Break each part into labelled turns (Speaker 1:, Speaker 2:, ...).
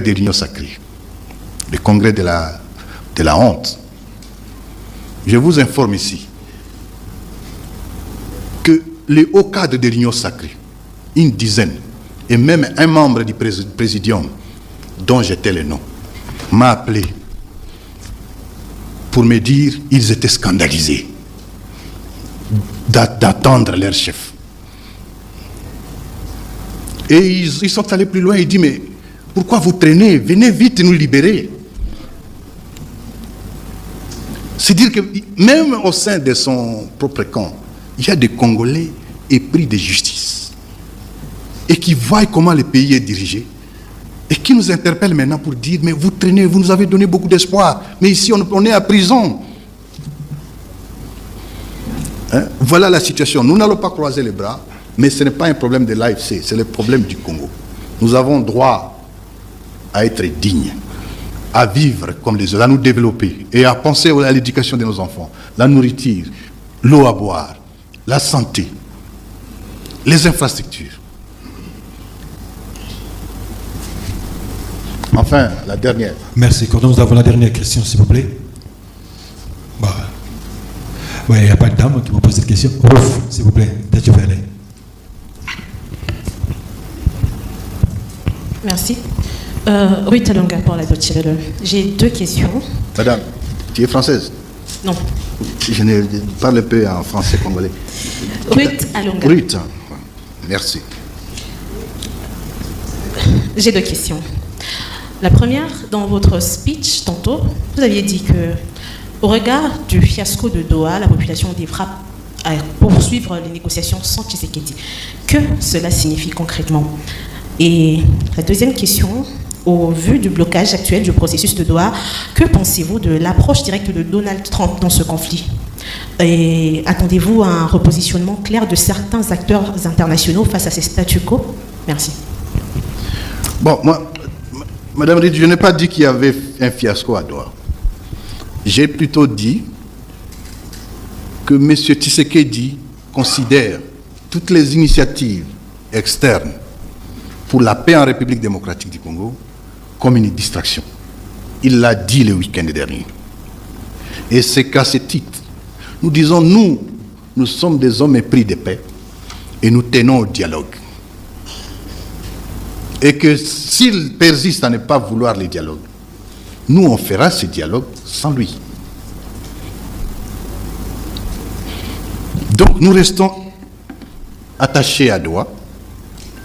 Speaker 1: de l'Union sacrée, le congrès de la honte. Je vous informe ici que les hauts cadres de l'Union sacrée, une dizaine, et même un membre du présidium, dont j'étais le nom, m'a appelé pour me dire qu'ils étaient scandalisés d'attendre leur chef. Et ils sont allés plus loin, ils disent, mais pourquoi vous traînez? Venez vite nous libérer. C'est dire que même au sein de son propre camp, il y a des Congolais épris de justice et qui voient comment le pays est dirigé et qui nous interpellent maintenant pour dire, mais vous traînez, vous nous avez donné beaucoup d'espoir, mais ici on est à prison. Hein? Voilà la situation. Nous n'allons pas croiser les bras, mais ce n'est pas un problème de l'AFC, c'est le problème du Congo. Nous avons droit à être dignes, à vivre comme les autres, à nous développer et à penser à l'éducation de nos enfants, la nourriture, l'eau à boire, la santé, les infrastructures. Enfin, la dernière.
Speaker 2: Merci. Quand nous avons la dernière question, s'il vous plaît. Bah. Oui, il n'y a pas de dame qui vous pose cette question. Ouf, s'il vous plaît, je vais aller.
Speaker 3: Merci. Ruth Alonga pour la Deutsche Welle. J'ai deux questions.
Speaker 1: Madame, tu es française?
Speaker 3: Non.
Speaker 1: Je ne parle peu en français congolais.
Speaker 3: Ruth Alonga.
Speaker 1: Ruth, merci.
Speaker 3: J'ai deux questions. La première, dans votre speech tantôt, vous aviez dit que, au regard du fiasco de Doha, la population devra poursuivre les négociations sans Tshisekedi. Que cela signifie concrètement? Et la deuxième question, au vu du blocage actuel du processus de Doha, que pensez-vous de l'approche directe de Donald Trump dans ce conflit? Et attendez-vous à un repositionnement clair de certains acteurs internationaux face à ces statu quo? Merci.
Speaker 1: Bon, moi, Madame Rid, je n'ai pas dit qu'il y avait un fiasco à Doha. J'ai plutôt dit que M. Tshisekedi considère toutes les initiatives externes pour la paix en République démocratique du Congo comme une distraction. Il l'a dit le week-end dernier. Et c'est qu'à ce titre, nous disons, nous sommes des hommes épris de paix et nous tenons au dialogue. Et que s'il persiste à ne pas vouloir le dialogue, nous on fera ce dialogue sans lui. Donc nous restons attachés à Doha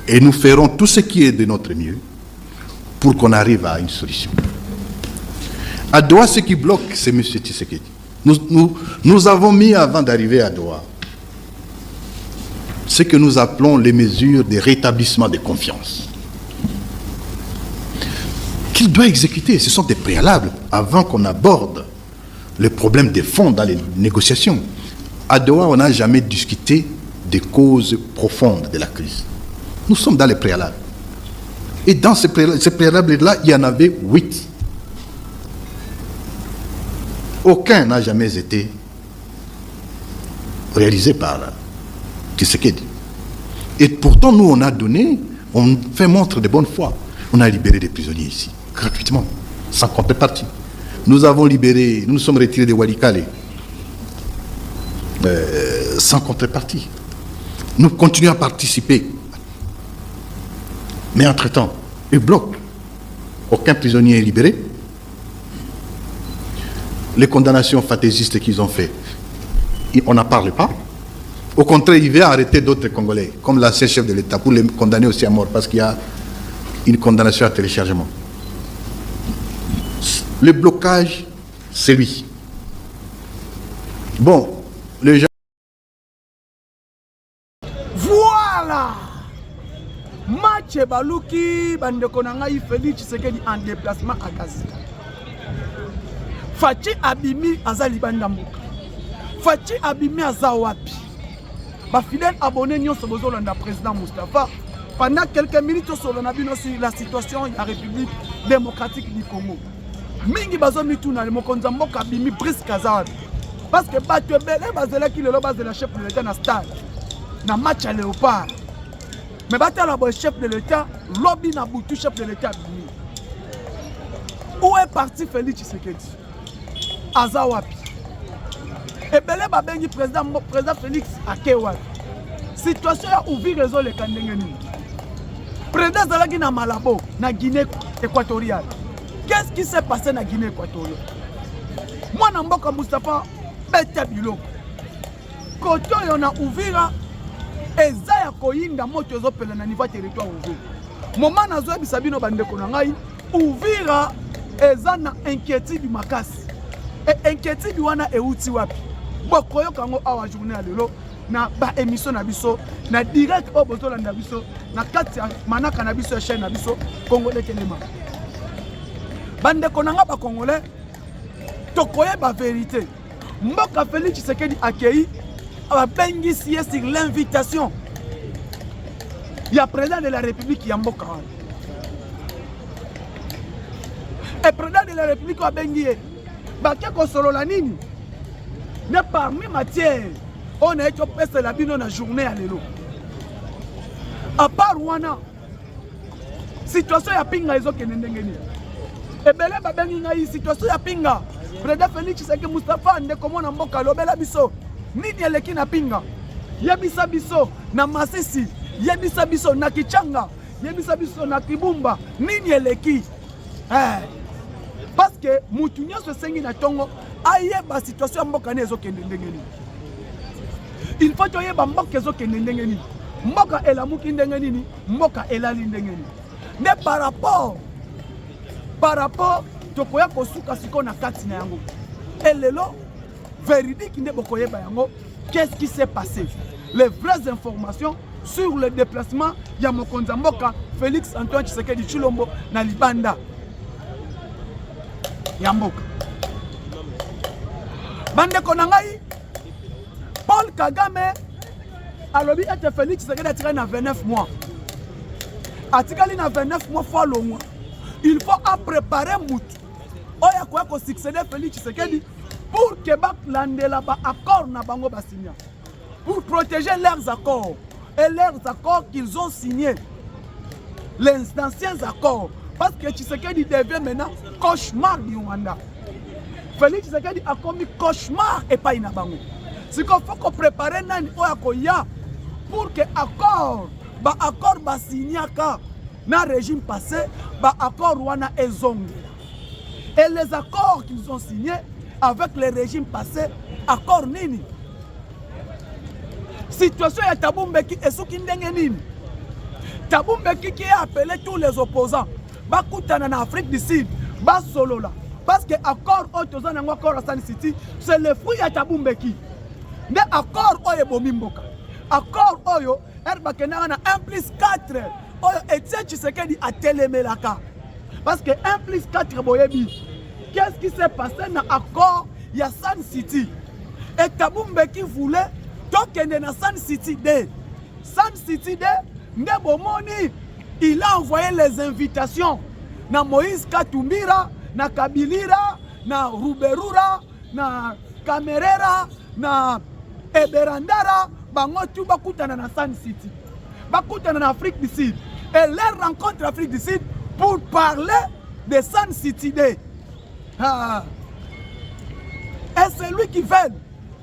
Speaker 1: et nous ferons tout ce qui est de notre mieux pour qu'on arrive à une solution. À Doha, ce qui bloque, c'est M. Tshisekedi. Nous avons mis, avant d'arriver à Doha, ce que nous appelons les mesures de rétablissement de confiance. Qu'il doit exécuter, ce sont des préalables avant qu'on aborde le problème des fonds dans les négociations. À Doha, on n'a jamais discuté des causes profondes de la crise. Nous sommes dans les préalables. Et dans ces préalables-là, il y en avait 8. Aucun n'a jamais été réalisé par Tshisekedi. Et pourtant, nous, on fait montre de bonne foi. On a libéré des prisonniers ici, gratuitement, sans contrepartie. Nous avons libéré, nous nous sommes retirés de Walikale, sans contrepartie. Nous continuons à participer. Mais entre-temps, ils bloquent. Aucun prisonnier est libéré. Les condamnations fantaisistes qu'ils ont faites, on n'en parle pas. Au contraire, il va arrêter d'autres Congolais, comme l'ancien chef de l'État, pour les condamner aussi à mort, parce qu'il y a une condamnation à téléchargement. Le blocage, c'est lui. Bon, les gens...
Speaker 4: Voilà! Match Balouki, Bandekonangaï, Félix Tshisekedi en déplacement à Gaza. Fachi Abimi Azali Bandambuka. Fachi Abimi Azawapi. Ma fidèle abonné Nyon Sobozolanda, président Moustapha. Pendant quelques minutes, sur la situation de la République démocratique du Congo. Mingi bazomi tuna le mokonzambo kabimi Brice Kazabi. Parce que battu belé bazela qui le base de la chef de l'État na stade. Na match à Léopard. Mais battu la chef de l'État, lobby na boutu chef de l'État. est parti Félix Tshisekedi. Azawapi. Et belé babengi président Félix Akewapi. Situation ya ouvrir réseau le kandengeni. Président Zalagi na Malabo, na Guinée équatoriale. Qu'est-ce qui s'est passé na Guinée équatoriale? Moi na mboka Moustapha bete biloko. Koto yo na ouvrir eza ya koyinda moto ezopela na niveau territoire ouvrir. Moment na zo bisabino bandeko na ngai ouvrir eza na inquiétude makasi. Et inquiétude wana euti wapi? Bokoyo kango awa journée lelo na ba émission na biso na direct au bozola na biso na kati manaka na biso chaîne na biso Congolais Kelema. Bandeko nanga ba Congolais tokoye ba vérité. Mboka Félix Tshisekedi accueilli a bengi sur l'invitation. Il y a président de la République Yamboka. Et président de la République a bengi bakeko solo la nini. Ne parmi matière on a été opéré la bino na journée à l'élo. À part Rwanda, situation ya pinga ezo kenendengeni. Ebele babengi ngai situation ya pinga. Président Félix Tshisekedi Moustapha ndeko mona mboka lobela biso. Nini eleki na pinga? Yebisa biso na Masisi, yebisa biso na Kichanga, yebisa biso na Kibumba. Nini eleki? Parce que mutu nyonso sengi na tongo ayeba situation ya mboka nezo kenendengeni. Il faut que yeba mboka ezo kenendengeni. Mboka elamuki ndengeni ni, mboka elali ndengeni. Mais par rapport tokoya kosuka siko na kati na yango. Et lelo véridique ne bokoyeba yango. Qu'est-ce qui s'est passé? Les vraies informations sur le déplacement ya mokonza mboka Félix Antoine Tshisekedi Tshilombo na Libanda. Yamboka. Bandeko na ngai Paul Kagame alobi ete Félix Tshisekedi atira na 29 mois. Atikali na 29 mois fois le mois. Il faut préparer mutu. Oya koya ko succéder Félix Tshisekedi pour que baklandela ba accord na bango basigna. Pour protéger leurs accords et leurs accords qu'ils ont signés. Les anciens accords. Parce que Tshisekedi devient maintenant cauchemar du Rwanda. Félix Tshisekedi a commis cauchemar et pas inabango. C'est qu'il faut qu'on prépare nani oya koya pour que accord ba signaka na régime passé ba accord wana ezonge. Et les accords qu'ils ont signés avec le régime passé, accord nini? Situation ya Thabo Mbeki esuki ndenge nini? Thabo Mbeki qui a appelé tous les opposants bakutana na Afrique du Sud ba solola parce que accord otozana ngo accord à San City c'est le fruit ya Thabo Mbeki. Mais accord oyo bomimboka. Accord oyo bakena na 1+4 oyo Etienne Tshisekedi a telemelaka. Parce que 1+4 boyebi. Qu'est-ce qui s'est passé dans l'accord? Il y a San City. Et Thabo Mbeki voulait tokende na San City Day. San City Day, Ndebomoni, il a envoyé les invitations. Na Moïse Katumbira, na Kabilira, na Ruberura, na Kamerera, na Eberandara, bango tout bakutana na San City. Bakutana na Afrique du Sud. Et leur rencontre Afrique du Sud pour parler de San City Day. Et c'est lui qui veut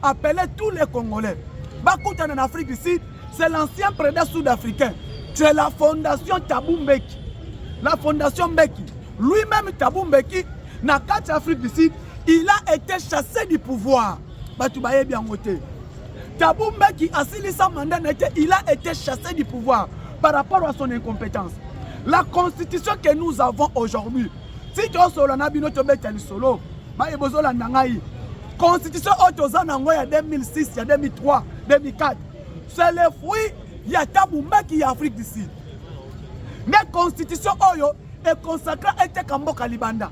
Speaker 4: appeler tous les Congolais. Bakoutan en Afrique du Sud, c'est l'ancien président sud-africain. C'est la fondation Thabo Mbeki. La fondation Mbeki. Lui-même Thabo Mbeki, dans l'Afrique du Sud, il a été chassé du pouvoir. Batoubaye bien voté. Thabo Mbeki, à sa mandat, il a été chassé du pouvoir par rapport à son incompétence. La constitution que nous avons aujourd'hui, si tu as solo na bino to beta li solo, ba ebozola nangai. Constitution otozana ngo ya 2006, ya 2003, 2004. C'est le fruit ya Thabo Mbeki ya Afrique du Sud. Mais constitution oyo est consacrée à Kamboka Libanda.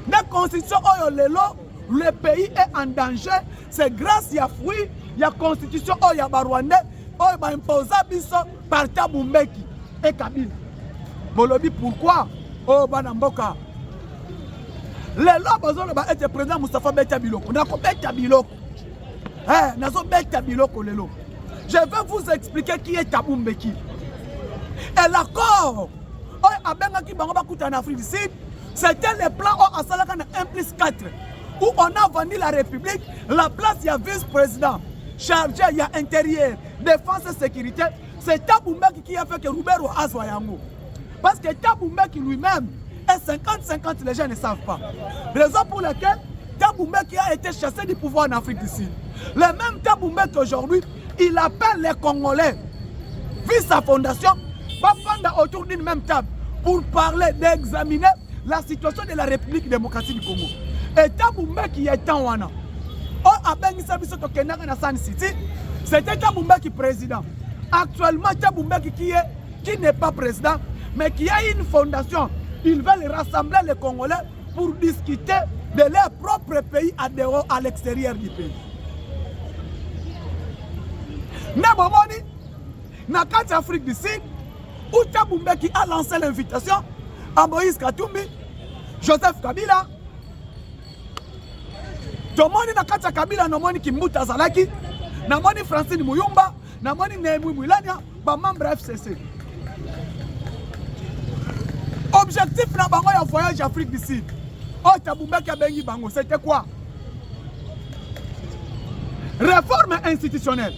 Speaker 4: Mais constitution oyo lelo, le pays est en danger, c'est grâce ya fruit ya constitution oyo ya Rwanda, oyo ba imposa biso par Thabo Mbeki et Kabila. Bolobi pourquoi? Oh Banamboka. Les lobes ba été président Moustapha Beta Biloko. Nako Beta Biloko. Nazo Beta Biloko lelo. Je vais vous expliquer qui est Thabo Mbeki. Et l'accord, abenga ki bango bakuta en Afrique du Sud, C'était le plan à Salaka 1+4 où on a vendu la République, la place il y a vice-président, chargé, il y a intérieur, défense et sécurité. C'est Thabo Mbeki qui a fait que Roubero Azwa Yango. Parce que Thabo Mbeki lui-même est 50-50, les gens ne savent pas. Raison pour laquelle Thabo Mbeki a été chassé du pouvoir en Afrique du Sud. Le même Thabo Mbeki aujourd'hui, il appelle les Congolais, vu sa fondation, va prendre autour d'une même table pour parler, d'examiner la situation de la République démocratique du Congo. Et Thabo Mbeki est en Wana. C'était Thabo Mbeki président. Actuellement, Thabo Mbeki qui n'est pas président, mais qui a une fondation. Ils veulent rassembler les Congolais pour discuter de leur propre pays à l'extérieur du pays. Nabomoni, dans l'Afrique du Sud, où Thabo Mbeki a lancé l'invitation à Moïse Katumbi, Joseph Kabila, Tomoni Nakata Kabila, Nomoni Kimbuta Zalaki, Namoni Francine Muyumba, Namoni Nehemi Mwilania, membre FCC. Objectif na bango ya voyage Afrique du Sud. Oh Thabo Mbeki a bengi bango, c'était quoi? Réforme institutionnelle.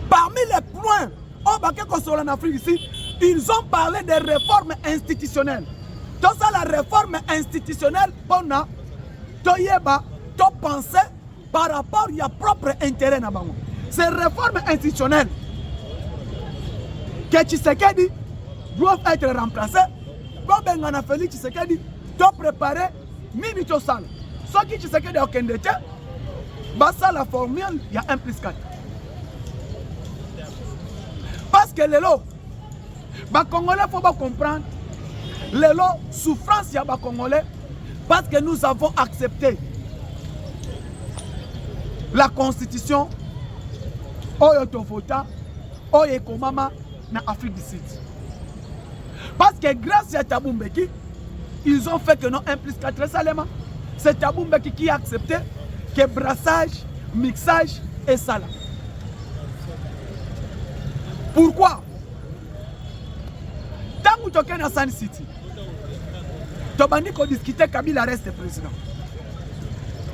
Speaker 4: Parmi les points en Afrique du Sud, ils ont parlé de réformes institutionnelles. Tout ça, la réforme institutionnelle, on a pensé par rapport à propre intérêt. Ces réformes institutionnelles que Tshisekedi doivent être remplacées. Comme on a fait Tshisekedi, doit préparer minute salle. Ce qui Tshisekedi a aucun détail, ça la formule, il y a 1+4. Parce que les lots, les Congolais, il faut comprendre, les lots, souffrance, il y a les Congolais, parce que nous avons accepté la constitution, Oyotofota, Oyekomama, en Afrique du Sud. Parce que grâce à Thabo Mbeki, ils ont fait que non 1+4 récemment. C'est Thabo Mbeki qui a accepté que brassage, mixage et ça là. Pourquoi? Tant que tu es dans San City, tu as dit qu'on discutait Kabila reste président.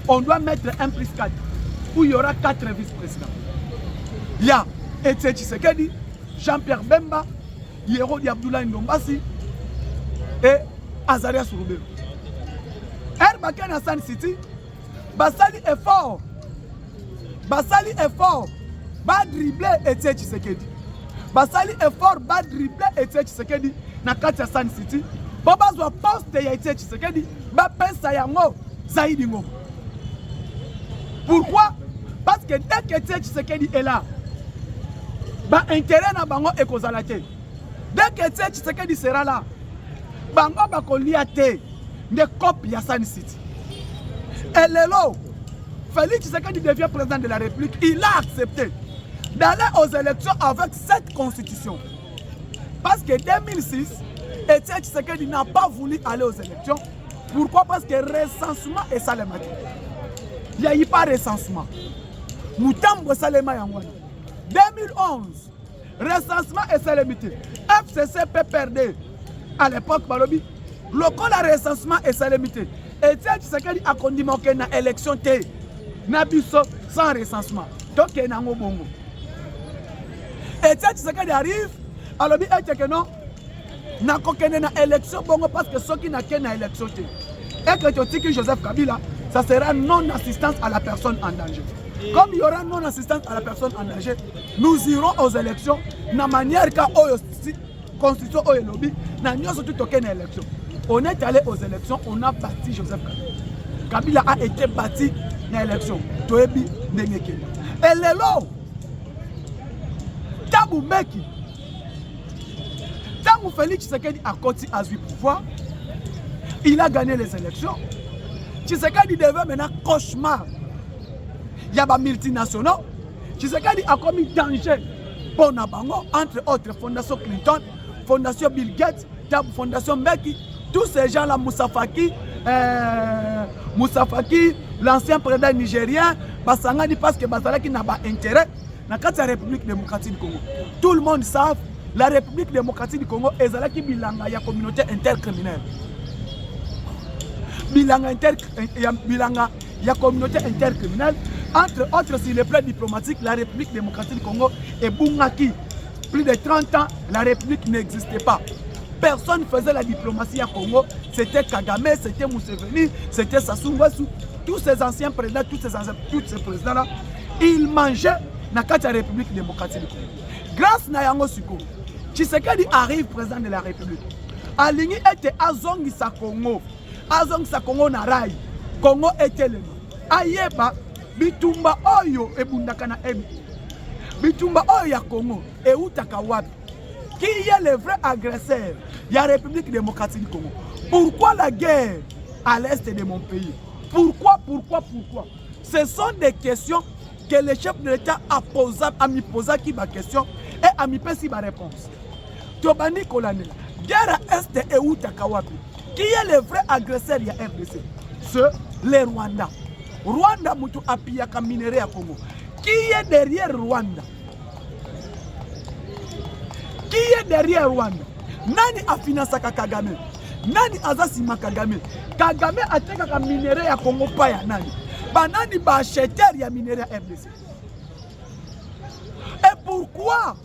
Speaker 4: On doit mettre 1+4 où il y aura 4 vice-présidents. Il y a Etienne Tshisekedi, Jean-Pierre Bemba, Yerodi Abdoulaye Ndombasi et Azarias Roubero. Herbaken dans San City, Basali est fort. Basali est fort. Va dribbler Etienne Tshisekedi. Basali est fort, va dribbler Etienne Tshisekedi na kati ya San City. Baba zwa poste ya Etienne Tshisekedi, ba pesa yango Zaidi Ngoma. Pourquoi? Parce que dès que Etienne Tshisekedi est là, ba intérêt na bango ekozala te. Dès que Etienne Tshisekedi sera là, bango ba kolia te de copie ya San City. Et lelo, Félix Tshisekedi devient président de la République, il a accepté d'aller aux élections avec cette constitution. Parce que 2006, Etienne Tshisekedi n'a pas voulu aller aux élections. Pourquoi? Parce que recensement est Salema. Il n'y a eu pas recensement. Moutambo Salema Yangwana. 2011, recensement est Salemité. FCC PPRD, à l'époque, Balobi, local recensement est Salemité. Etienne Tshisekedi a condamné qu'il y a une élection sans recensement. Donc, il y a un bongo. Etienne Tshisekedi arrive, alors il dit que non, il y a une élection bongo parce que ceux qui n'ont qu'une élection. Et que tu Joseph Kabila, ça sera non-assistance à la personne en danger. Comme il y aura non-assistance à la personne en danger, nous irons aux élections de la manière que la constitution est lobby, nous avons tout aucune élection. On est allé aux élections, on a bâti Joseph Kabila. Kabila a été bâti dans l'élection. Toebi Ndengeke. Et les lots, Thabo Mbeki, tant que Félix Tshisekedi a continué à suivre le pouvoir, il a gagné les élections. Tshisekedi devait maintenant cauchemar. Il y a des multinationaux. Tshisekedi a commis danger pour Nabango, entre autres Fondation Clinton, Fondation Bill Gates, Fondation Mbeki, tous ces gens-là, Moussa Faki, l'ancien président nigérien, Basangani, parce que Bazalaki n'a pas intérêt dans la République démocratique du Congo. Tout le monde sait la République démocratique du Congo ezalaki bilanga ya communauté intercriminelle. Bilanga ya communauté intercriminelle. Entre autres, sur le plan diplomatique, la République démocratique du Congo est Bungaki. Plus de 30 ans, la République n'existait pas. Personne ne faisait la diplomatie à Congo. C'était Kagame, c'était Museveni, c'était Sassou Nguesso. Tous ces anciens présidents, tous ces présidents-là, ils mangeaient dans la République démocratique du Congo. Grâce à Yango Siko, Tshisekedi arrive président de la République. Aligny était Azongisa Congo. Azongisa Congo na Rai. Congo était le nom. Ayeba, Bitumba Oyo et Bundakana Ebi. Bitumba Oyo ya Congo et Outaka Wabi. Qui est le vrai agresseur? Il y a la République démocratique du Congo. Pourquoi la guerre à l'est de mon pays? Pourquoi? Ce sont des questions que le chef de l'État a mis posé qui ma question et a mis pas si ma réponse. Tobani Kolane, guerre à est et Outaka Wabi. Qui est le vrai agresseur? Il y a RDC. C'est le Rwanda. Rwanda mutu apiyaka minéré à Congo. Qui est derrière Rwanda? Qui est derrière Rwanda? Nani a financé Kagame? Nani azasima Kagame? Kagame a teka minéré à Congo pa ya nani? Banani ba acheteur ya minéré à RDC. Et pourquoi,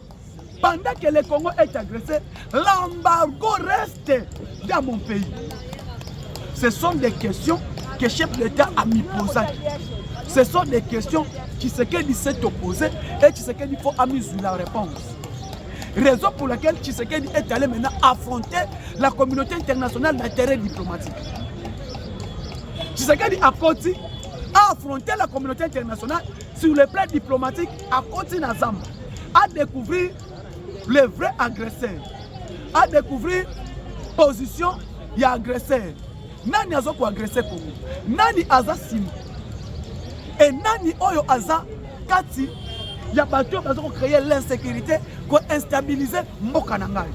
Speaker 4: pendant que le Congo est agressé, l'embargo reste dans mon pays? Ce sont des questions que le chef de l'État a mis posées. Ce sont des questions qui s'est opposé et qui faut amener la réponse. Raison pour laquelle Tshisekedi est allé maintenant affronter la communauté internationale dans le terrain diplomatique. Tshisekedi a affronté la communauté internationale sur le plan diplomatique à côté de Zamba, à découvrir le vrai agresseur, à découvrir la position de l'agresseur. Nani azo ko agresser Congo? Nani aza sima? Et nani oyo aza kati ya bato bazo ko créer l'insécurité, ko instabiliser mboka na ngai.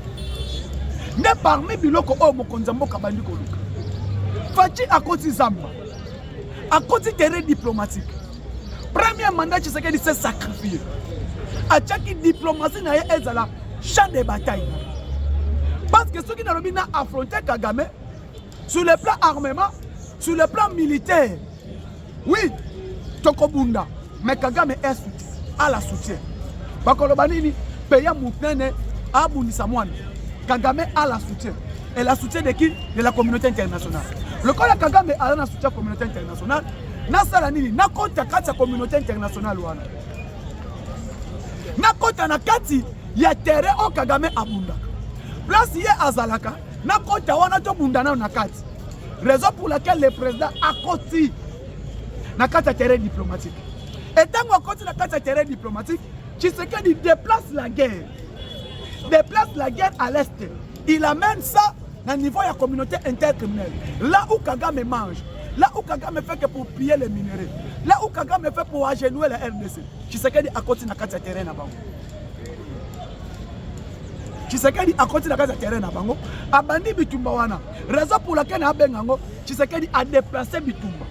Speaker 4: Ne parmi biloko oyo mokonza mboka bandi ko luka. Fachi akoti Zamba. Akoti terrain diplomatique. Premier mandat Tshisekedi s'est sacrifié. Achaki diplomatie na ye ezala champ de bataille. Parce que ceux qui n'ont pas affronté Kagame sur le plan armement, sur le plan militaire, oui, Tokobunda, mais Kagame est soutien, à la soutien. Bakolobanini, payant Mouknene, à Bundisamouane, Kagame a la soutien. Et la soutien de qui? De la communauté internationale. Le cas de Kagame a la soutien de la communauté internationale. Nasalanini, nakota kati la communauté internationale. Nakota nakati, ya terre au Kagame abunda. Place hier à Zalaka, nakota wana to bundana nakati. Raison pour laquelle le président a côté nakata terrain diplomatique. Et tant qu'on continue nakata terrain diplomatique, Tshisekedi déplace la guerre. Déplace la guerre à l'est. Il amène ça au niveau de la communauté intercriminelle. Là où Kagame mange, là où Kagame fait que pour piller les minéraux, là où Kagame fait pour agenouer la RDC, Tshisekedi a continué nakata terrain na bango. Tshisekedi a continué nakata terrain na bango. Abandi bitumba wana. Raison pour laquelle a bengango, Tshisekedi a déplacé bitumba.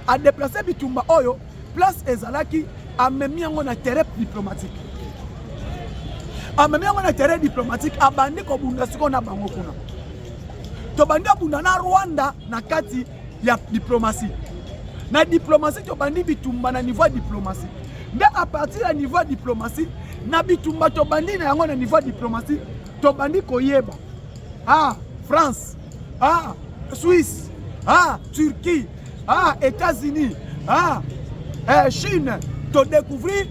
Speaker 4: A déplacé bitumba oyo, place ezalaki a mis en terrain diplomatique. A mis en terrain diplomatique, abandi ko bunda siko na bango kuna. To bandi bunda na Rwanda na kati ya diplomatie. Na diplomatie to bandi bitumba na niveau diplomatie. Mais à partir du niveau diplomatie, na bitumba to bandi na yango na niveau diplomatie, to bandi koyeba. Ah, France, ah, Suisse, ah, Turquie, ah, États-Unis, ah, Chine, to découvrir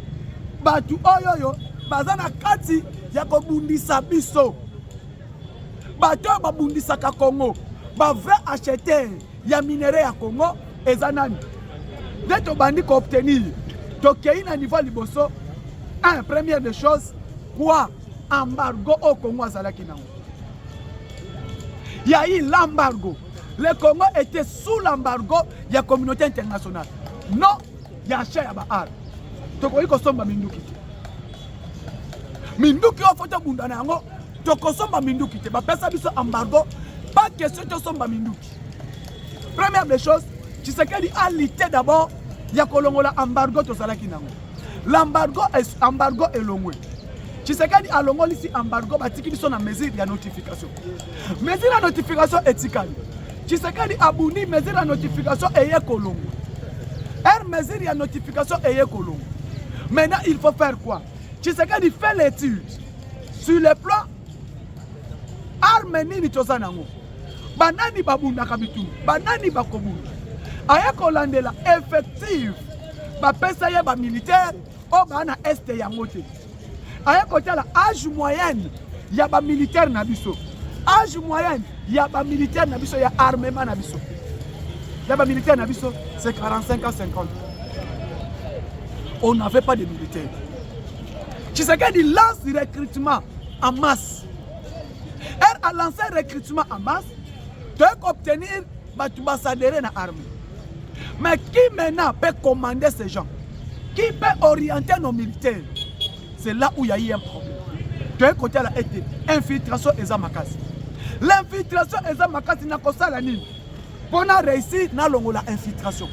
Speaker 4: batu oyoyo, bazana kati ya kobundisa biso. Batu babundisa ka Congo, ba vrai acheteur ya minéraux ya Congo, ezanani. Dès to bandi ko obtenir, to kei na niveau liboso, un première des choses, quoi? Embargo au Congo azalaki nango. Il y a eu l'embargo. Le Congo était sous l'embargo de la communauté internationale. Non, il y a un cher à Toko somba minduki. Minduki au photo bundana ngo. Toko somba minduki. Ba pesa biso embargo. Pas question de somba minduki. Première des choses, Tshisekedi a lité d'abord. Il y a kolongola embargo to salaki nango. L'embargo est longwe. Tshisekedi alongoli si embargo batiki biso na mesure ya notification. Mesure ya notification etikali. Tshisekedi abuni mesure ya notification eye kolongo. Mesure ya notification eye kolongo. Maintenant il faut faire quoi? Tshisekedi fait l'étude sur le plan armeni ni tozanango. Banani babundaka bitumba, banani bakobunda. Aya kolandela effective bapesa ye ba militaire o bana este ya mote. Aya kotala âge moyenne ya ba militaire na biso. Âge moyenne ya ba militaire na biso ya armement na biso. Ya ba militaire na biso c'est 45 à 50. On n'avait pas de militaires. Tshisekedi lance le recrutement en masse. Elle a lancé le recrutement en masse pour obtenir l'ambassadeur dans l'armée. Mais qui maintenant peut commander ces gens? Qui peut orienter nos militaires? C'est là où il y a eu un problème. De un côté, il a été infiltration et zamakasi. L'infiltration et zamakasi n'a pas ça la ligne. On a réussi dans l'infiltration.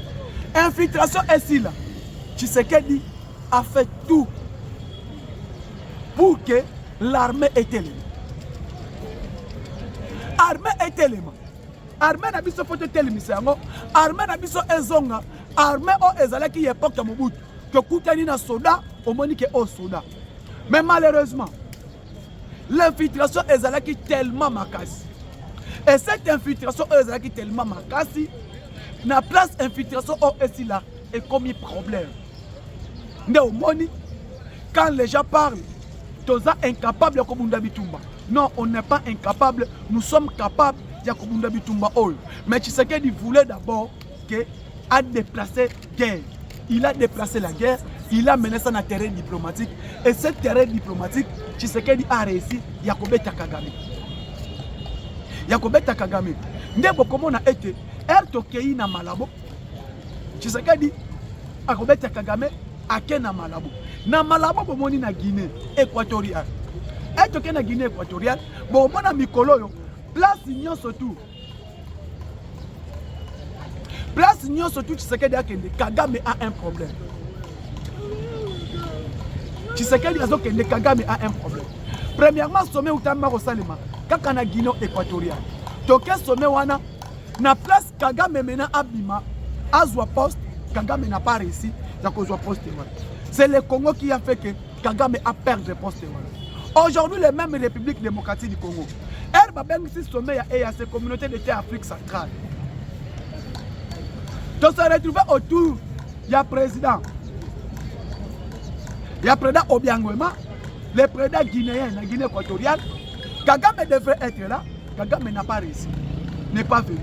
Speaker 4: Infiltration est ici là. Tshisekedi a fait tout pour que l'armée ait élément. Armée est élément. Armée n'a pas de photo télémission. Armée n'a pas de zonga. Armée o ezala qui époque de Mobutu. Que koutani na soda, au monique au soda. Mais malheureusement, l'infiltration ezala qui tellement makasi. Et cette infiltration ezala qui tellement makasi, na place infiltration au ici là est comme un problème. Quand les gens parlent, tous sont incapables de Kobunda Bitumba. Non, on n'est pas incapable, nous sommes capables de Kobunda Bitumba. Mais Tshisekedi voulait d'abord a déplacé la guerre. Il a déplacé la guerre, il a mené ça dans le terrain diplomatique. Et ce terrain diplomatique, Tshisekedi a réussi, Yakobeta Kagame. Yakobeta Kagame. Ndebo comment on a été, Ertokei na Malabo. Tshisekedi, Yakobeta Kagame, Ake na Malabo. Na Malabo, bomoni na Guinée équatoriale. Ertokei na Guinée équatoriale, bomona mikolo, place Nyon surtout. Place Nyon surtout, Tshisekedi a kende, Kagame a un problème. Tshisekedi a kende, Kagame a un problème. Premièrement, sommet Outama Rosalema, Kakana Guinée équatoriale. Toke sommet wana, na place Kagame mena abima, azwa poste, Kagame n'a pas réussi, Yakozwa poste. C'est le Congo qui a fait que Kagame a perdu le poste. Aujourd'hui, les mêmes républiques démocratiques du Congo. Elle va bien ici sommet et à ces communautés de Afrique centrale. Donc, se retrouver autour, il y a président. Il y a président Obiangwema, le président guinéen, la Guinée équatoriale. Kagame devrait être là. Kagame n'a pas réussi. N'est pas venu.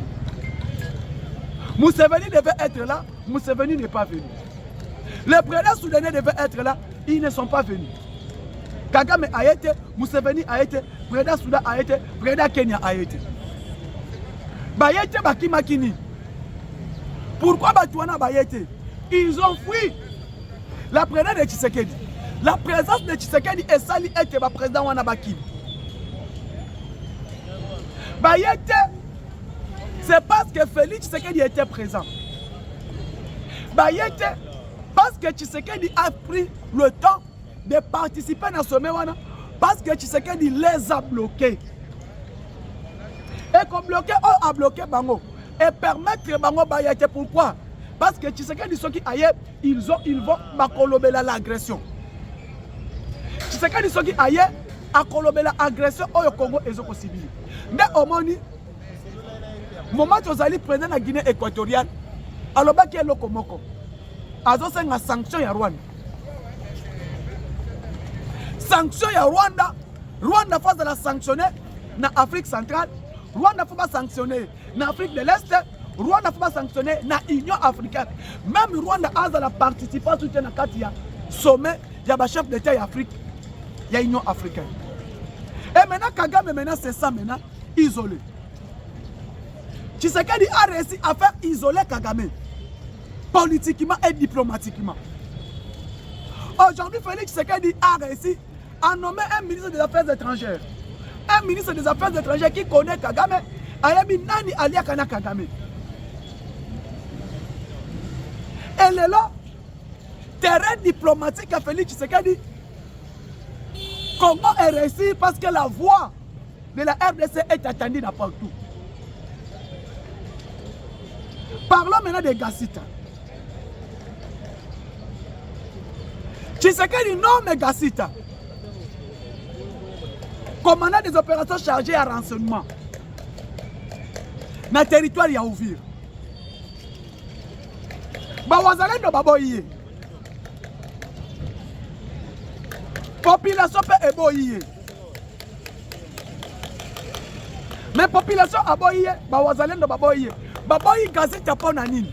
Speaker 4: Museveni devait être là. Museveni n'est pas venu. Les présidents soudanais devaient être là. Ils ne sont pas venus. Kagame a été, Museveni a été, président Soudan a été, président Kenya a été. Bayete Bakimakini. Pourquoi Batouana Bayete? Ils ont fui la présence de Tshisekedi. La présence de Tshisekedi et Sali était le président Wanabaki. Bayete, c'est parce que Félix Tshisekedi était présent. Bayete, parce que Tshisekedi a pris le temps de participer à ce sommet, parce que Tshisekedi les a bloqués. Et comme bloqué, on a bloqué Bango. Et permettre Bango Bayete, pourquoi? Parce que Tshisekedi, ceux qui aillent, ils vont m'accolober l'agression. Tshisekedi, ceux qui aillent, accolober l'agression au Congo et au Sibi. Mais au moment où vous allez prendre la Guinée équatoriale, alors qu'il y a le Komoko. Alors c'est une sanction à Rwanda. Sanction à Rwanda. Rwanda faut la sanctionner dans l'Afrique centrale. Rwanda faut pas sanctionner dans l'Afrique de l'Est. Rwanda faut pas sanctionner dans l'Union africaine. Même Rwanda a la participation dans le sommet. Il y a le chef d'État d'Afrique. Il y a l'Union africaine. Et maintenant, Kagame, c'est ça maintenant, isolé. Tshisekedi a réussi à faire isoler Kagame. Politiquement et diplomatiquement. Aujourd'hui, Félix Tshisekedi a réussi à nommer un ministre des Affaires étrangères. Un ministre des Affaires étrangères qui connaît Kagame. Ayabi Nani Alia Kana Kagame. Et là, terrain diplomatique à Félix Tshisekedi. Congo est réussi parce que la voix de la RDC est attendue de partout. Parlons maintenant de Gassita. Tshisekedi nomme Gassita commandant des opérations chargées à renseignement dans le territoire de Uvira. Bawazalendo baboye. Population peut eboye. Mais population aboye, bawazalendo baboye. Baboye Gassita pour nani?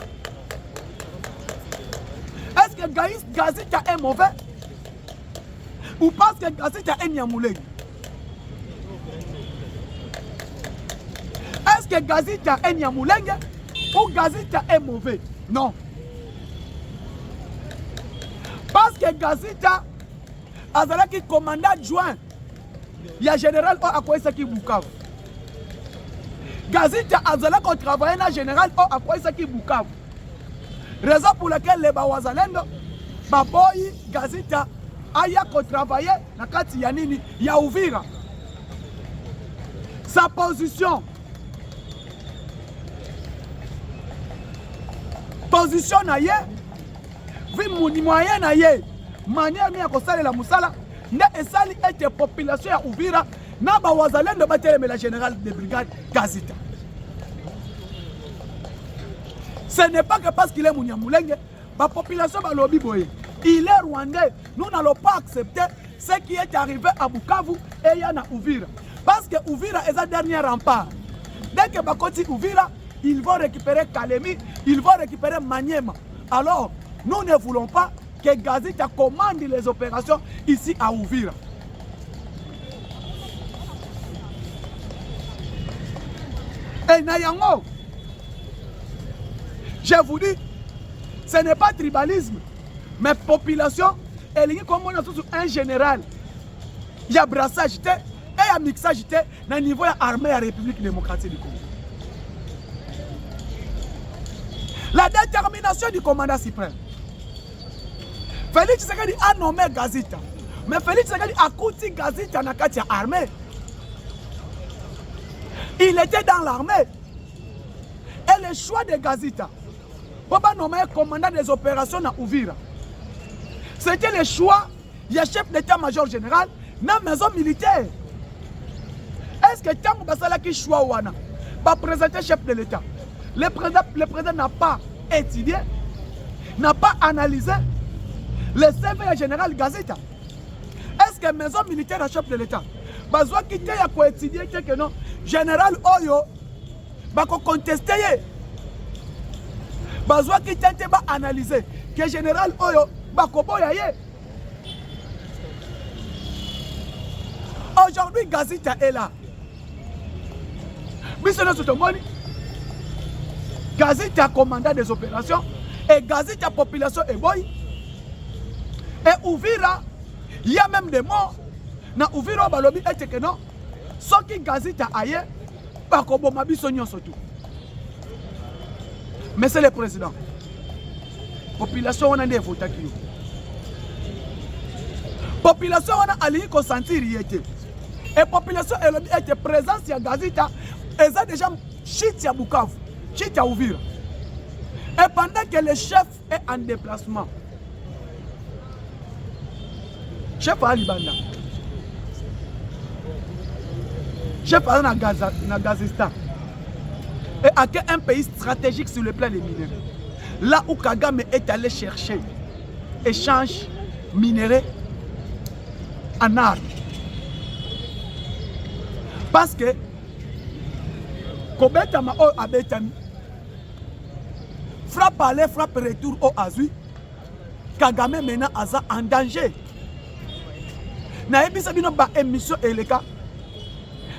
Speaker 4: Est-ce que Gassita est mauvais? Ou parce que Gassita est Niamouleng? Est-ce que Gassita est Niamouleng ou Gassita est mauvais? Non. Parce que Gassita a qui commandant adjoint, il y a général Akwesaki Bukavu. Gassita a travaillé dans général Akwesaki Bukavu. Raison pour laquelle les Bawazalendo, Baboyi, Gassita, aya travaillé dans Kati Yanini, ya Uvira. Sa position na ye, vi moyen na ye, manière mi akosala la musala, ne esali ete population ya Uvira, na Bawazalendo bateleme la général de brigade Gassita. Ce n'est pas que parce qu'il est Mouniamoulenge, la population va lobby boye. Il est rwandais. Nous n'allons pas accepter ce qui est arrivé à Bukavu et à Uvira. Parce que Uvira est un dernier rempart. Dès que Bakoti Uvira, ils vont récupérer Kalemi, ils vont récupérer Maniema. Alors, nous ne voulons pas que Gassita commande les opérations ici à Uvira. Et Nayango, je vous dis, ce n'est pas tribalisme, mais population, elle est comme un général. Il y a brassage et il y a mixage dans le niveau de l'armée de la République démocratique du Congo. La détermination du commandant suprême. Félix Tshisekedi a nommé Gassita, mais Félix Tshisekedi a coûté Gassita dans l'armée. Il était dans l'armée. Et le choix de Gassita, pour nommer commandant des opérations à Uvira, c'était le choix du chef d'état-major général dans la maison militaire. Est-ce que tant que choix wana va présenter chef de l'État, le président n'a pas étudié, n'a pas analysé le CV du général Gassita? Est-ce que la maison militaire a chef de l'État va quitter pour étudier que non, général Oyo va contester? Bazwa qui tente ba analyser que général Oyo bakoboya ye. Aujourd'hui Gassita est là. Bisono Sotomoni. Gassita commandant des opérations et Gassita population est boy. Et Uvira, il y a même des morts. Na Uvira balobi ete que non. Ce qui Gassita aye bakoboma bisonyo surtout. Mais c'est le président. La population a des votes. La population a allié consentir. Et la population a été présente à Gassita. Et ça déjà chute à Bukavu, chute à Uvira. Et pendant que le chef est en déplacement, chef à Libanda, chef à Gazistan, et à un pays stratégique sur le plan des minéraux. Là où Kagame est allé chercher échange minéraux en armes. Parce que Kobetama o Abetami frappe aller, frappe retour au Azui, Kagame maintenant Aza en danger. Naebi Sabino ba émission et le cas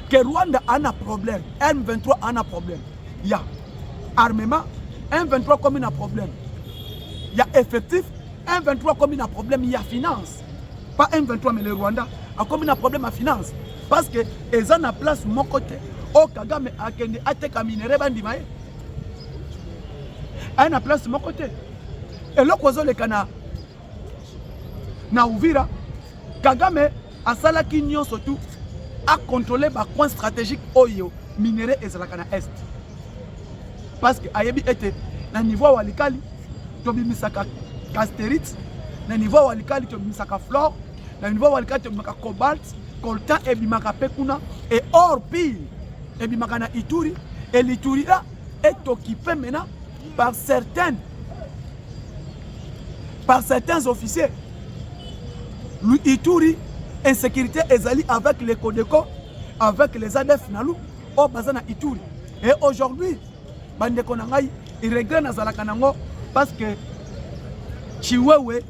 Speaker 4: que Rwanda a un problème, M23 a un problème. Il y a armement, M23 comme un problème. Il y a effectif, M23 comme un problème. Il y a finance. Pas M23 mais le Rwanda a comme un problème à finance. Parce que ils ont la place de mon côté. Au Kagame a kende ateka minéré bandimaye. A la place de mon côté. Et là, quand le Kana na Uvira, Kagame asalaki nyonso tout à contrôler ba coin stratégique oyo minerai ezalaka na est parce que ayebi était na niveau walikali to bimisaka casterite na niveau walikali to bimisaka flore na niveau walikali to bimisaka cobalt coltan et bimaka pekuna et or pile et bimaka na Ituri et l'Ituri là est occupé maintenant par certains officiers. L'Ituri insécurité ezali avec les Codeco, avec les ADF Nalou au bazana Ituri. Et aujourd'hui, bande konangai il regrette nazalaka nango parce que Chiwewe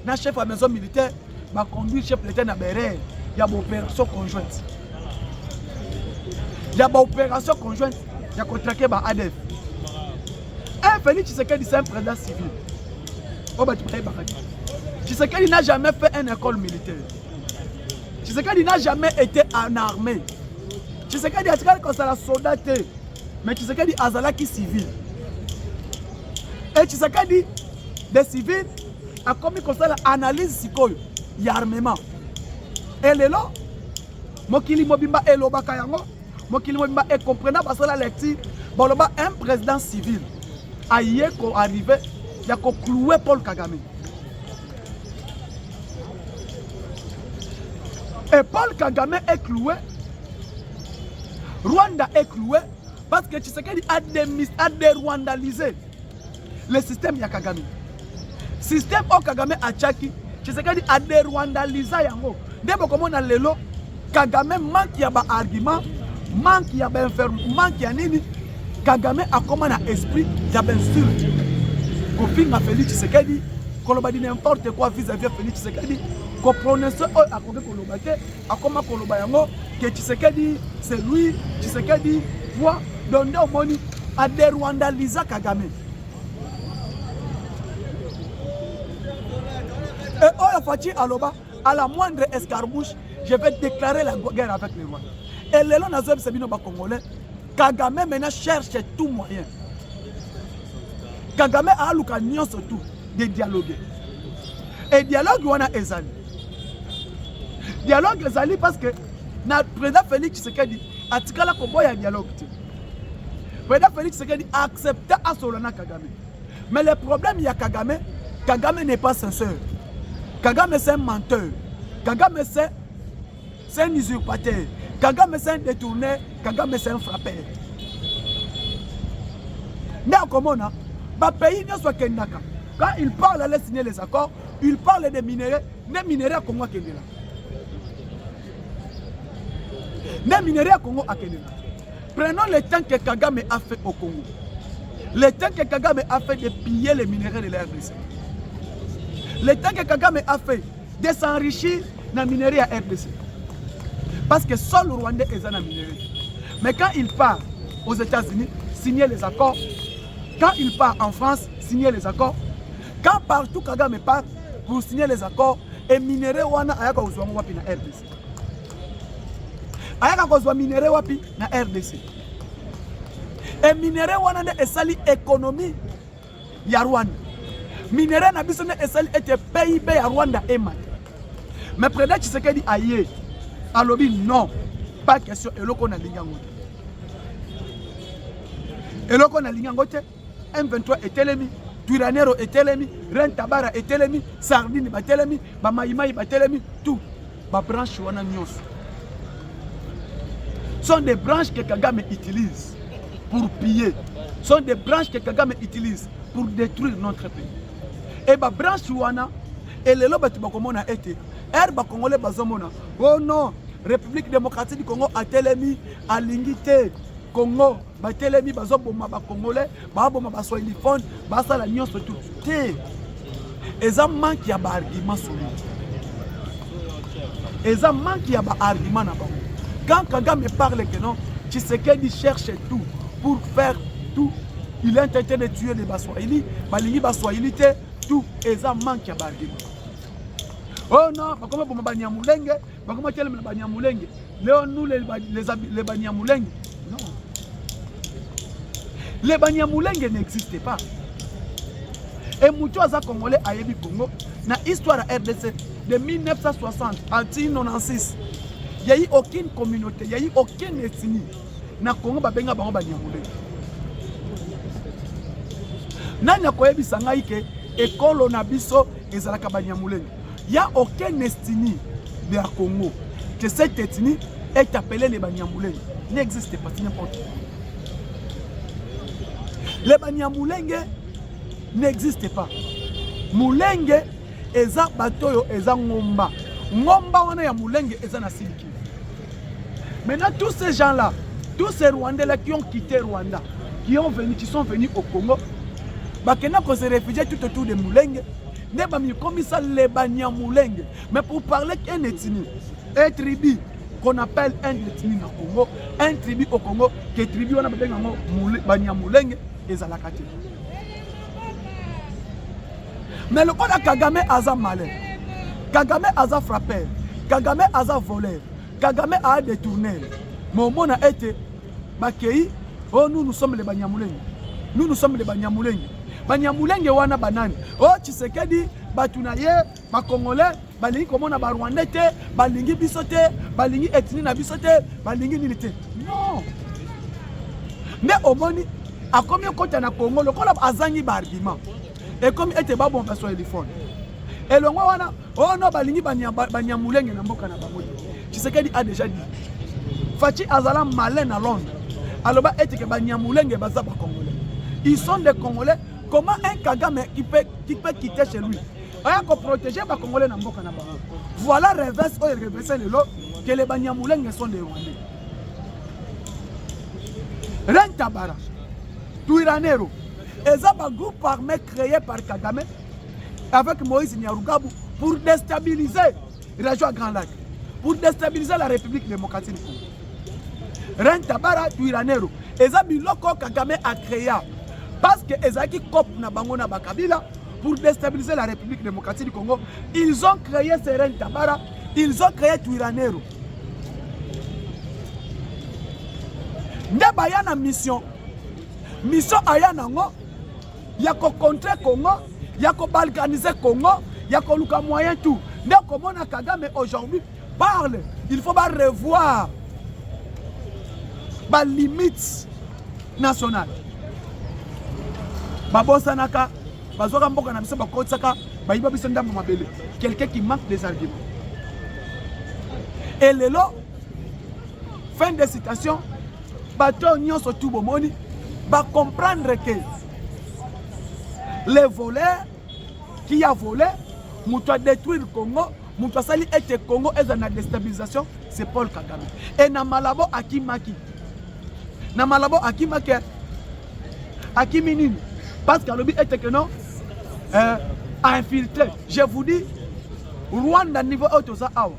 Speaker 4: na chef à maison militaire va conduire chef l'état na Béré, il y a une opération conjointe. Il y a une opération conjointe, il y a contraqué par ADF. Un Félix Tshisekedi c'est un président civil. Tshisekedi n'a jamais fait une école militaire. Tshisekedi n'a jamais été en armée. Tshisekedi a dit que c'est la soldat, mais Tshisekedi azalaki civil. Et Tshisekedi des civils a commis comme ça l'analyse sikoyo y armement. Et le lo mokili mobimba eloba kayango mokili mobimba e comprenant parce que la lecture boloba un président civil aïe ko arrivé ya ko clouer Paul Kagame. Et Paul Kagame est cloué, Rwanda est cloué parce que Tshisekedi a dérwandalisé le système ya Kagame. Système au Kagame a tchaki, Tshisekedi a dérwandalisé yango. Debo comme on a lelo, Kagame manque ya ba argument, manque ya ba enfermement, manque ya nini, Kagame a comme un esprit ya ben style. Copine a Félix Tshisekedi, qu'on a dit n'importe quoi vis-à-vis de Félix Tshisekedi. Qu'on prononce à côté Kolobate, à comment Kolobayango, que Tshisekedi, c'est lui, Tshisekedi, voit, donner au moni, à dérwandaliser Kagame. Et Oya Fati Aloba, à la moindre escarmouche, je vais déclarer la guerre avec les Rwandais. Et les Lonazeb Sebino Congolais, Kagame maintenant cherche tout moyen. Kagame a l'occasion surtout de dialoguer. Et dialogue, on a Ezali. Dialogue ezali parce que na président Félix Tshisekedi atikala ko boya dialogue. Président Félix Tshisekedi a accepté à Solana Kagame. Mais le problème il y a Kagame, Kagame n'est pas sincère. Kagame c'est un menteur. Kagame c'est un usurpateur. Kagame c'est un détourné, Kagame c'est un frappeur. Mais comment on a ba pays ne soit kendaka. Quand il parle à signer les accords, il parle des minéraux Congo Kendela. Les minéraux Congo à Kenya. Prenons le temps que Kagame a fait au Congo. Le temps que Kagame a fait de piller les minéraux de la RDC. Le temps que Kagame a fait de s'enrichir dans les minéraux à RDC. Parce que seul le Rwandais est dans les minéraux. Mais quand il part aux États-Unis, signer les accords. Quand il part en France, signer les accords. Quand partout Kagame part pour signer les accords, et minéraux wana ayaka uzwango wapi na RDC. Ayaka kozwa minéraux wapi na RDC. Et minéraux wana ne esali économie ya Rwanda. Minéraux na biso ne esali ete PIB ya Rwanda ema. Mais président Tshisekedi aye alobi non, pas question eloko na lingango. Eloko na lingango te M23 etelemi, Turanero etelemi, Rentabara etelemi, Sardine batelemi, Bamaïmaï batelemi, tout. Ba branche wana nyonso. Sont des branches que Kagame utilise pour piller. Sont des branches que Kagame utilise pour détruire notre pays. Et ba branche wana et le loba tubakomona été herba congolais bazomona. Oh non, République démocratique du Congo a telemi a lingité Congo ba telemi bazoboma ba congolais ba boma ba swahiliphone ba sala nyonso tout. Té. Eza manque ya ba argument solide. Eza manque ya ba argument na ba. Quand Kagame parle que non, Tshisekedi cherche tout pour faire tout. Il est en train de tuer les Baswahili, Balingi Baswahili, tout. Et ça manque à barguer. Oh non, comment pour Banyamulenge, comment tu les Banyamulenge, nous les Banyamulenge. Non. Les Banyamulenge n'existaient pas. Et Moutoaza Congolais a Yebi Congo, na histoire RDC, de 1960 à 1996, il n'y a eu aucune communauté, il n'y a eu aucune ethnie. Na Congo babenga bango Banyamulenge. Nani akoyebi sangai ke ekolo na biso ezalaka Banyamulenge. Il n'y a aucune ethnie de la Congo que cette ethnie est appelée les Banyamulenge. N'existe pas, n'importe quoi. Les Banyamulenge n'existe pas. Mulenge eza batoyo eza ngomba. Ngomba wana ya Mulenge eza na siliki. Maintenant tous ces gens-là, tous ces Rwandais-là qui ont quitté Rwanda, qui sont venus au Congo, bakena ko se réfugier tout autour de Mulenge, ne ba mi comme ça les Banyamulenge. Mais pour parler qu'un ethnie, un tribu qu'on appelle un ethnie au Congo, un tribu au Congo, que tribu wana babenga Banyamulenge ezalaka te. Mais le Kola Kagame aza malin, Kagame aza frappeur, Kagame aza voleur, Kagame a détourné. Mon mot a été Bakei, oh nous sommes les Banyamulenge. Nous sommes les Banyamulenge. Banyamulenge wana banani. Oh Tshisekedi, Batunaye, Bakongolais, Balingi komona ba Rwandais te, Balingi bisote, Balingi ethnie na bisote, Balingi nilite. Non. Mais au moni, a combien côté na Congo, le Kola azangi ba argument. Et comme était pas bon parce qu'il fond. Et le roi wana, oh non balingi Banyamulenge na mboka na bango. Tshisekedi a déjà dit. Fachi azala malin à Londres. Alors bah est que Banyamulenge baza ba Congolais. Ils sont des Congolais. Comment un Kagame qui peut quitter chez lui? Il faut protéger les Congolais na mboka na bango. Voilà reverse ou reverse le lot que les Banyamulenge sont des Rwandais. Rentabara, Tuiranero. Et ça, un groupe armé créé par Kagame avec Moïse Nyarugabo pour déstabiliser la région Grand Lac, pour déstabiliser la République démocratique du Congo. Rentabara Tuiranero. Et ça, biloko Kagame a créé parce que Ezaki Kop na bango na Bakabila pour déstabiliser la République démocratique du Congo. Ils ont créé ce Rentabara, ils ont créé Tuiranero. Ndebayana mission. Mission Ayanango. Il y a qu'à contrer Congo, il y a qu'à balkaniser Congo, il y a qu'à luka moyen tout. Mais comment on a Kagame aujourd'hui parle, il faut pas revoir les limites nationales. Babonsanaka, bazoka mboka na biso bakotsaka, bayiba biso ndambo mabele. Quelqu'un qui manque des arguments. Et lelo, fin de citation, bato nyonso tout bomoni, va comprendre que les voleurs qui a volé, moutou a détruit le Congo, moutou a sali et le Congo est dans la déstabilisation, c'est Paul Kagame. Et Namalabo Akimaki. Namalabo Akimaki. Akiminine. Parce que le but était que non, a infiltré. Je vous dis, Rwanda niveau autosa awa.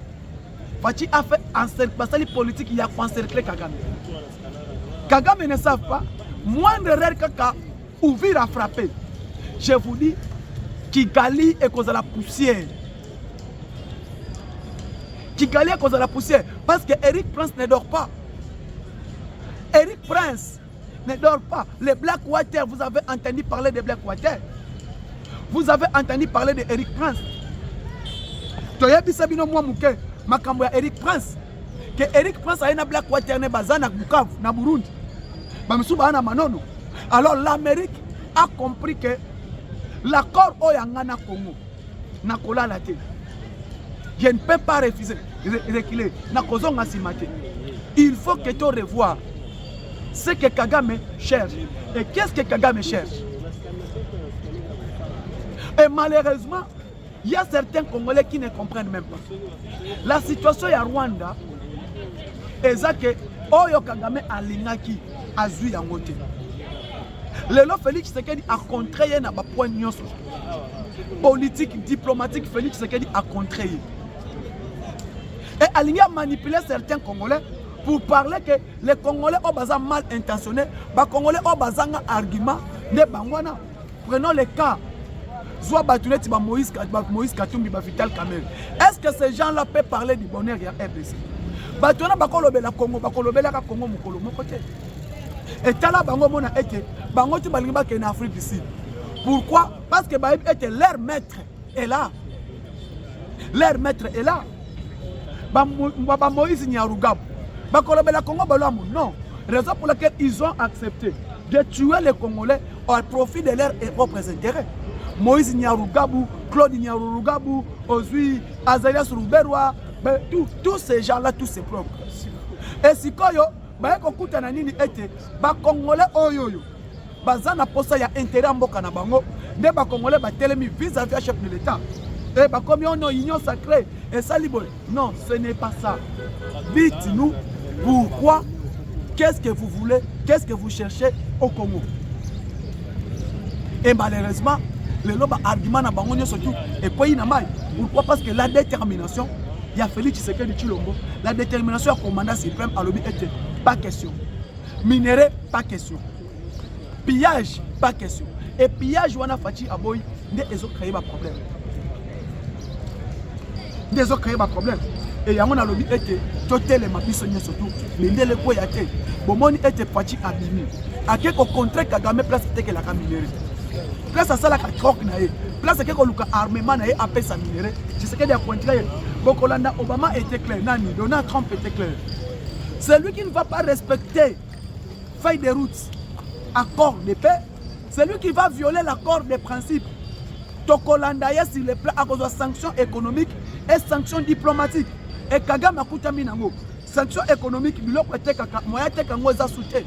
Speaker 4: Fati a fait encercler politique, il a encerclé Kagame. Kagame ne savent pas, moindre erreur kaka ouvrir à frapper. Je vous dis, Kigali est cause de la poussière. Kigali est cause de la poussière. Parce que Eric Prince ne dort pas. Eric Prince ne dort pas. Les Blackwater, vous avez entendu parler des Blackwater. Vous avez entendu parler de Eric Prince. Toyebi Sabino Mouamouke, Makambo Eric Prince. Que Eric Prince a un Blackwater ne bazana Bukavu, na Burundi. Bamisuba na Manono. Alors l'Amérique a compris que l'accord Oyangana Congo n'a pas la tête. Je ne peux pas refuser, reculer. Il faut que tu revoies ce que Kagame cherche. Et qu'est-ce que Kagame cherche? Et malheureusement, il y a certains Congolais qui ne comprennent même pas. La situation à Rwanda est que Oyo Kagame a l'ingaki a zui yangote. Lelo Félix Tshisekedi a contraint na ba point nyonso. Politique, diplomatique, Félix Tshisekedi a contraint. Et aligné a manipulé certains Congolais pour parler que les Congolais ont bazan mal intentionnés, les Congolais ont bazan argument, ne bangwana. Prenons le cas. Soit Batouneti, Moïse Katumbi, Vital Kamel. Est-ce que ces gens-là peuvent parler du bonheur et à RDC? Batouna Bakolobela Congo, Bakolobela Congo, Mokolo, mon côté. Et Tala Bango Mona était, Bango Tibalimba qui est en Afrique ici. Pourquoi? Parce que Baïb était leur maître. Et là, Leur maître est là. Moïse Nyarugabo. Non. Raison pour laquelle ils ont accepté de tuer les Congolais au profit de leurs propres intérêts. Moïse Nyarugabo, Claude Nyarugabo, Ozui, Azalias Ruberwa, tous ces gens-là, tous ces propres. Et si Koyo, Congolais Oyoyo, Bazana Posa ya intérêt à Mboka na bango, des Congolais batelemi vis-à-vis chef de l'État. Et comme on a une union sacrée, et ça libre. Non, ce n'est pas ça. Dites-nous pourquoi, qu'est-ce que vous voulez, qu'est-ce que vous cherchez au Congo. Et malheureusement, le loba argument na bango surtout et puis na mai. Pourquoi? Parce que la détermination, il y a Félix Tshisekedi Tshilombo, la détermination à commandant suprême à l'objet était pas question. Minerai, pas question. Pillage, pas question. Et pillage, on a fait à boy, ils ont créé un problème. Ils ont créé un problème. Et on a lobby été, totel les mabissonniers surtout, les ndele quoi yate. Bomoni était parti à Bimi. À quel contraire Kagame place était que la minerai. Place à ça la troc nae. Place à quel luka armement nae appelle sa minerai. Je sais qu'il y a point clair. Bokolanda Obama était clair, Nani, Donald Trump était clair. C'est lui qui ne va pas respecter feuille de route, accord de paix. C'est lui qui va violer l'accord des principes. Tokolandaye sur le plan à cause de sanctions économiques et sanctions diplomatiques. Et Kagame a coûté minango. Sanctions économiques, biloko ete kaka moya te kango za soutien.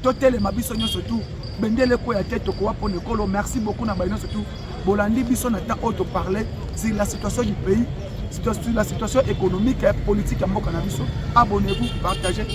Speaker 4: Totel mabisonyo surtout. Bendele ko ya tête ko pour Nekolo. Merci beaucoup na baino surtout. Bolandi biso na ta auto parler sur la situation du pays, sur la situation économique et politique à Mboka na biso. Abonnez-vous, partagez.